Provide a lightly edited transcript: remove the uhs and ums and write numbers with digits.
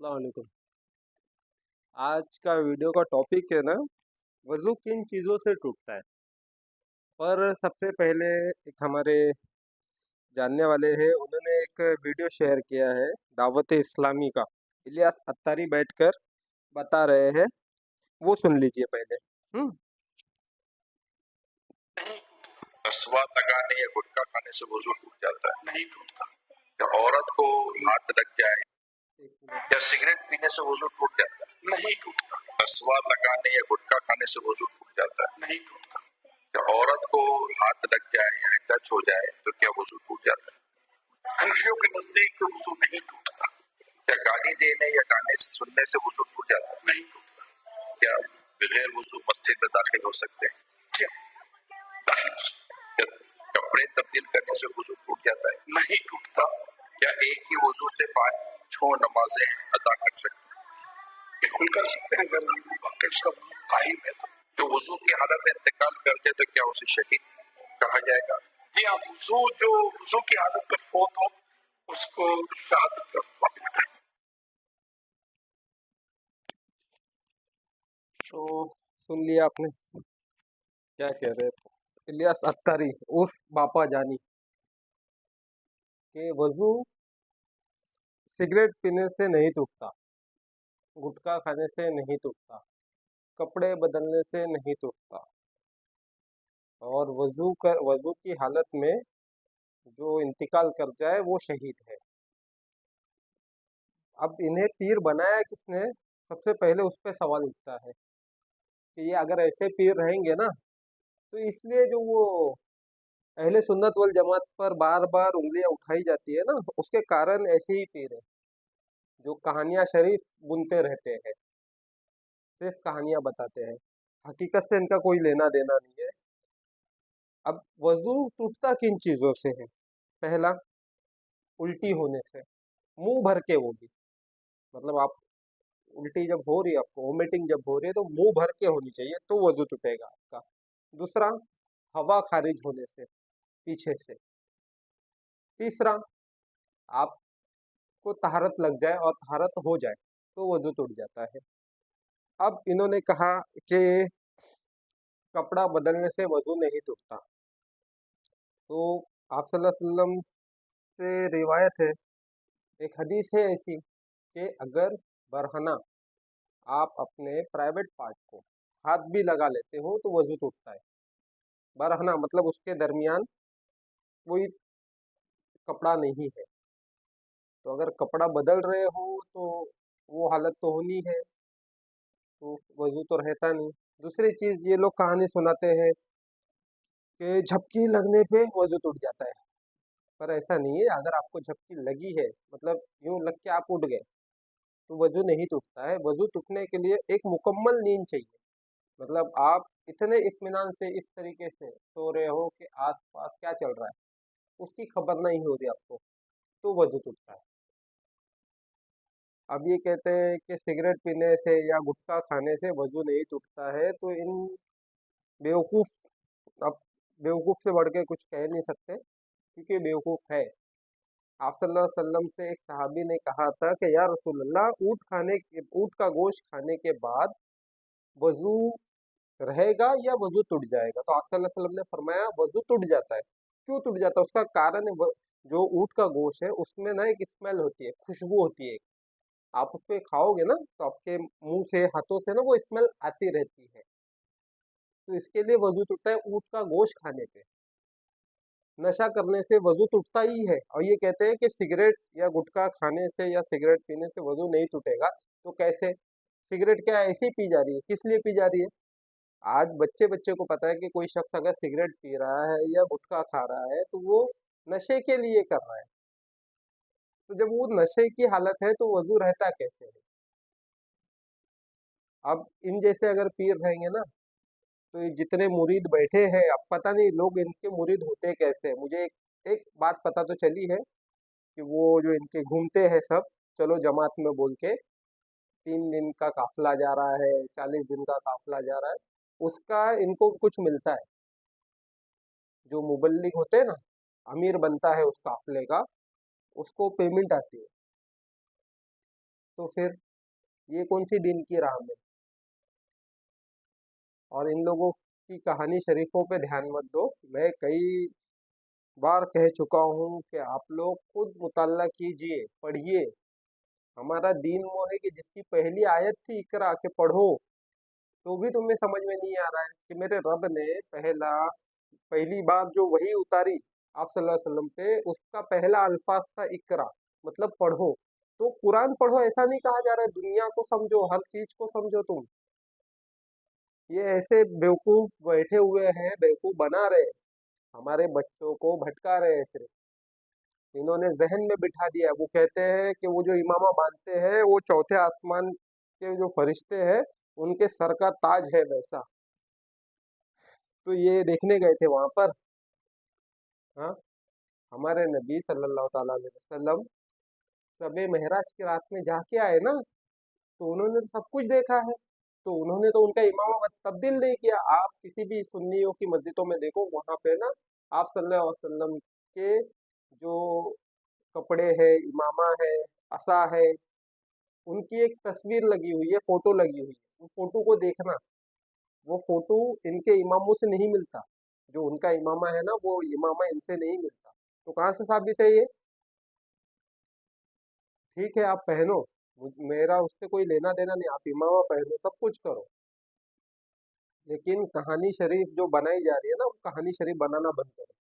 अस्सलाम वालेकुम। आज का वीडियो का टॉपिक है ना, वजू किन चीज़ों से टूटता है। पर सबसे पहले एक हमारे जानने वाले हैं, उन्होंने एक वीडियो शेयर किया है दावत इस्लामी का। इलियास अत्तारी बैठकर बता रहे हैं, वो सुन लीजिए पहले। स्वाद लगाने या गुटखा खाने से वजू टूट जाता है? नहीं टूटता। क्या औरत को हाथ लग जाए या सिगरेट पीने से वजू टूट जाता है? नहीं टूटता। स्वाद लगाने या गुटखा खाने से वजू टूट जाता है? नहीं टूटता। क्या औरत को हाथ लग जाए या टच हो जाए तो क्या वजू टूट जाता है? हनफियों के नजदीक वजू नहीं टूटता। क्या गाली देने या गाने सुनने से वजू टूट जाता है? नहीं टूटता। क्या बगैर वजू मस्जिद में दाखिल हो सकते हैं? क्या कपड़े तब्दील करने से वजू टूट जाता है? नहीं टूटता। क्या एक ही वजू से 5 नमाजें अदा कर सकते हैं? बिल्कुल कर सकते हैं, अगर वाकई उसका वजू कायम है तो वजू की हालत में इंतकाल कर दे तो क्या उसे शहीद कहा जाएगा? जी हाँ, वजू की हालत में फौत हो उसको शहादत का काबिल कर। तो सुन लिया आपने क्या कह रहे थे इलियास अत्तारी उस बापा जानी के वजू सिगरेट पीने से नहीं टूटता, गुटखा खाने से नहीं टूटता, कपड़े बदलने से नहीं टूटता, और वजू की हालत में जो इंतकाल कर जाए वो शहीद है। अब इन्हें पीर बनाया किसने? सबसे पहले उस पर सवाल उठता है कि ये अगर ऐसे पीर रहेंगे ना, तो इसलिए जो वो अहले सुन्नत वल जमात पर बार बार उंगलियां उठाई जाती है ना, उसके कारण ऐसे ही पीर है जो कहानियां शरीफ बुनते रहते हैं, सिर्फ कहानियां बताते हैं, हकीकत से इनका कोई लेना देना नहीं है। अब वजू टूटता किन चीजों से है? पहला, उल्टी होने से, मुंह भर के, वो भी मतलब आप उल्टी जब हो रही है, आपको वोमिटिंग जब हो रही है तो मुंह भर के होनी चाहिए, तो वजू टूटेगा आपका। दूसरा, हवा खारिज होने से, पीछे से। तीसरा, आपको तहारत लग जाए और तहारत हो जाए तो वजू टूट जाता है। अब इन्होंने कहा कि कपड़ा बदलने से वजू नहीं टूटता, तो आप सल्लल्लाहु अलैहि वसल्लम से रिवायत है, एक हदीस है ऐसी कि अगर बरहना आप अपने प्राइवेट पार्ट को हाथ भी लगा लेते हो तो वजू टूटता है। बरहना मतलब उसके दरमियान कोई कपड़ा नहीं है, तो अगर कपड़ा बदल रहे हो तो वो हालत तो होनी है, तो वजू तो रहता नहीं। दूसरी चीज, ये लोग कहानी सुनाते हैं कि झपकी लगने पे वजू टूट जाता है, पर ऐसा नहीं है। अगर आपको झपकी लगी है, मतलब यूं लग के आप उठ गए, तो वजू नहीं टूटता है। वजू टूटने के लिए एक मुकम्मल नींद चाहिए, मतलब आप इतने इत्मीनान से इस तरीके से सो रहे हो कि आस पास क्या चल रहा है उसकी खबर नहीं हो रही आपको, तो वजू टूटता है। अब ये कहते हैं कि सिगरेट पीने से या गुटखा खाने से वजू नहीं टूटता है, तो इन बेवकूफ़, अब बेवकूफ़ से बढ़ के कुछ कह नहीं सकते, क्योंकि बेवकूफ़ है। आप सल्लल्लाहु अलैहि वसल्लम से एक सहाबी ने कहा था कि या रसूल अल्लाह, ऊँट का गोश्त खाने के बाद वजू रहेगा या वजू टूट जाएगा? तो आप सल्लल्लाहु अलैहि वसल्लम ने फरमाया वजू टूट जाता है। क्यों टूट जाता है? उसका कारण है जो ऊँट का गोश्त है उसमें ना एक स्मेल होती है, खुशबू होती है। आप उसको खाओगे ना तो आपके मुंह से, हाथों से ना वो स्मेल आती रहती है, तो इसके लिए वजू टूटता है ऊँट का गोश्त खाने पे। नशा करने से वजू टूटता ही है, और ये कहते हैं कि सिगरेट या गुटखा खाने से या सिगरेट पीने से वजू नहीं टूटेगा। तो कैसे? सिगरेट क्या ऐसे ही पी जा रही है? किस लिए पी जा रही है? आज बच्चे बच्चे को पता है कि कोई शख्स अगर सिगरेट पी रहा है या गुटखा खा रहा है तो वो नशे के लिए कर रहा है। तो जब वो नशे की हालत है तो वजू रहता कैसे है? अब इन जैसे अगर पीर रहेंगे ना, तो ये जितने मुरीद बैठे हैं, अब पता नहीं लोग इनके मुरीद होते कैसे हैं। मुझे एक बात पता तो चली है कि वो जो इनके घूमते हैं सब, चलो जमात में बोल के, 3 दिन का काफिला जा रहा है, 40 दिन का काफिला जा रहा है, उसका इनको कुछ मिलता है। जो मुबल्लिग होते हैं ना, अमीर बनता है उस काफिले का, उसको पेमेंट आती है। तो फिर ये कौन सी दीन की राह में। और इन लोगों की कहानी शरीफों पे ध्यान मत दो। मैं कई बार कह चुका हूँ कि आप लोग खुद मुताल्ला कीजिए, पढ़िए। हमारा दीन वो है कि जिसकी पहली आयत थी इकरा के पढ़ो, तो भी तुम्हें समझ में नहीं आ रहा है कि मेरे रब ने पहली बार जो वही उतारी आप सल्लल्लाहु अलैहि वसल्लम पे, उसका पहला अल्फाज था इकरा, मतलब पढ़ो। तो कुरान पढ़ो ऐसा नहीं कहा जा रहा है, दुनिया को समझो, हर चीज को समझो तुम। ये ऐसे बेवकूफ बैठे हुए हैं, बेवकूफ बना रहे हैं, हमारे बच्चों को भटका रहे हैं सिर्फ। इन्होंने जहन में बिठा दिया है। वो कहते हैं कि वो जो इमामा बांधते हैं वो चौथे आसमान के जो फरिश्ते हैं उनके सर का ताज है वैसा। तो ये देखने गए थे वहां पर। हाँ, हमारे नबी सल्लल्लाहु ताला अलैहि वसल्लम शबे महराज की रात में जाके आए ना, तो उन्होंने तो सब कुछ देखा है। तो उन्होंने तो उनका इमामा तब्दील नहीं किया। आप किसी भी सुन्नियों की मस्जिदों में देखो, वहां पे ना आप सल्लल्लाहु अलैहि वसल्लम के जो कपड़े है, इमामा है, असा है, उनकी एक तस्वीर लगी हुई है, फोटो लगी हुई है। उस फोटो को देखना, वो फोटो इनके इमामों से नहीं मिलता। जो उनका इमामा है ना, वो इमामा इनसे नहीं मिलता। तो कहाँ से साबित है ये। ठीक है, आप पहनो, मेरा उससे कोई लेना देना नहीं, आप इमामा पहनो, सब कुछ करो, लेकिन कहानी शरीफ जो बनाई जा रही है ना, वो कहानी शरीफ बनाना बंद करो।